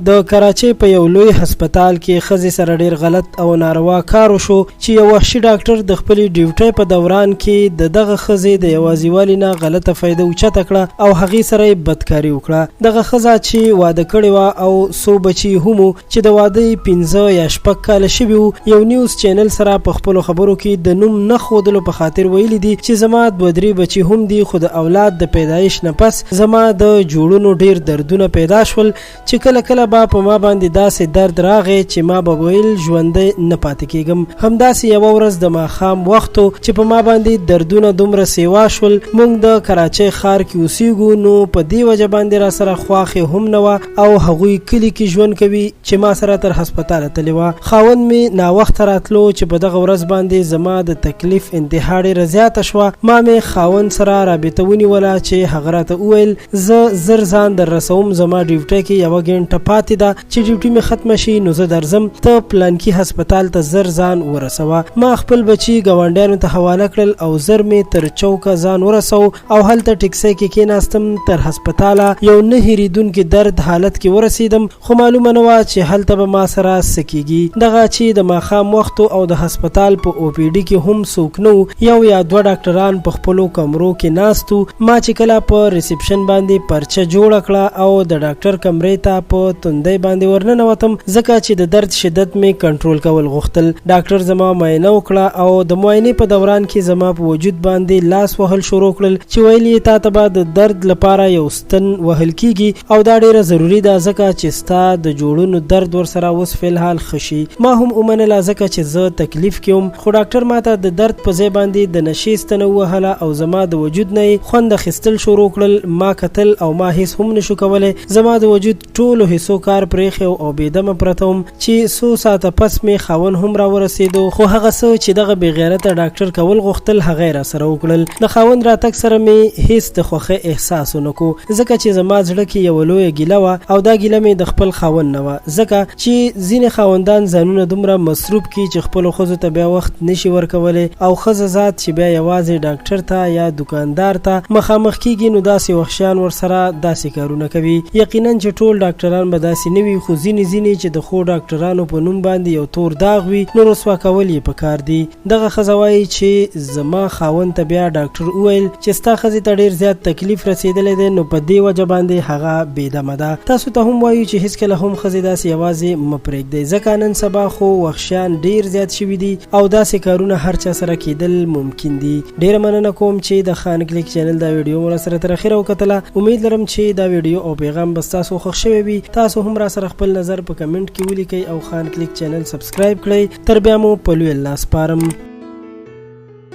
د کراچۍ په یو لوی هسپتال کې ښځې سره ډیر غلط او ناروا کار وشو چې یو وحشي ډاکټر د خپلې ډیوټۍ په دوران کې د دغه ښځې د یوازیوالي نه غلطه فایده اوچته کړه او هغې سره یې بدکاري وکړه. دغه ښځه چې واده کړې وه او څو بچي هم چې د واده یې 15 یا 6 کاله شوي وو، یو نیوز چینل سره په خپلو خبرو کې د نوم نه ښودلو په خاطر ویلي دي چې زما 2-3 بچي هم دي، خو د اولاد د پیدایش نه پس زما د جوړونو ډیر دردونه پیدا شول چې کله کله به په ما باندې داسې درد راغی چې ما به ویل ژوندی نه پاتې کېږم. همداسې یوه ورځ د ماښام وخت و چې په ما باندې دردونه دومره سیوا شول. موږ د کراچۍ ښار کې اوسېږو، نو په دې وجه باندې را سره خواښې هم نه وه او هغوی کلي کې ژوند کوي چې ما سره تر هسپتاله تللې وه. خاوند مې ناوخته راتلو چې په دغه ورځ باندې زما د تکلیف انتها ډېره زیاته شوه. ما مې خاوند سره رابطه ونیوله چې هغه راته وویل زه زر ځان در رسوم، زما ډیوټۍ کې یوه ګنټه پاتې ده چې ډیوټي مې ختمه شي نو زه درځم، ته پلانکي هسپتال ته زر ځان ورسوه. ما خپل بچي ګاونډیانو ته حواله کړل او زر مې تر چوکه ځان ورسو او هلته ټکسۍ کې کېناستم. تر هسپتاله یو نه هېرېدونکي درد حالت کې ورسېدم، خو معلومه نه وه چې هلته به ما سره څه کېږي. دغه چې د ماښام وخت او د هسپتال په او پی ډي کې هم څوک نه و، یو یا 2 ډاکټران په خپلو کمرو کې ناست وو. ما چې کله په ریسپشن باندې پرچه جوړه کړه او د ډاکټر کمرې ته په توندۍ باندې ورننوتم ځکه چې د درد شدت مې کنټرول کول غوښتل. ډاکټر زما معاینه وکړه او د معاینې په دوران کې زما په وجود باندې لاس وهل شروع کړل چې ویل یې تا ته به د درد لپاره یو ستن وهل کیږي او دا ډیره ضروري ده ځکه چې ستا د جوړونو درد ورسره اوس فی الحال ښه شي. ما هم ومنله ځکه چې زه تکلیف کې وم، خو ډاکټر ما ته د درد په ځای باندې د نشې ستنه ووهله او زما د وجود نه یې خوند اخیستل شروع کړل. ما کتل او ما هیڅ هم نشو کولی، زما د وجود ټولو حصو کار پرېښی او بېدمه پرته وم چې څو ساعته پس مې خاوند هم را ورسېدو، خو هغه څه چې دغه بې غیرته ډاکټر کول غوښتل هغه یې راسره وکړل. د خاوند راتګ سره مې هیڅ د خوښۍ احساس ونه کو ځکه چې زما زړه کې یوه لویه ګیله وه او دا ګیله مې د خپل خاوند نه وه ځکه چې ځینې خاوندان ځانونه دومره مصروف کړي چې خپلو ښځو ته بیا وخت نشي ورکولی او ښځه ذات چې بیا یوازې ډاکټر ته یا دوکاندار ته مخامخ کېږي نو داسې وحشیان ورسره داسې کارونه کوي. یقینا چې ټول ډاکټران به داسې نه وي، خو ځینې چې د ښو ډاکټرانو په نوم باندې یو تور داغ وي نو رسوا کول یې پکار دي. دغه ښځه وایي چې زما خاوند ته بیا ډاکټر وویل چې ستا ښځې ته ډېر زیات تکلیف رسېدلی دی نو په دې وجه باندې هغه بېدمه ده. تاسو ته هم وایو چې هېڅکله هم ښځې داسې یوازې مه پرېږدئ ځکه نن سبا خو وحشیان ډېر زیات شوي دي او داسې کارونه هر چا سره کېدل ممکن دي. ډېره مننه کوم چې د خان کلیک چینل دا ویډیو مو راسره تر اخره وکتله. امید لرم چې دا ویډیو او پیغام به ستاسو خوښ شوی وي. تاسو هم را سره خپل نظر په کمنټ کې ولیکئ او خان کلیک چینل سبسکرایب کړئ. تر بیا مو په لوی الله سپارم.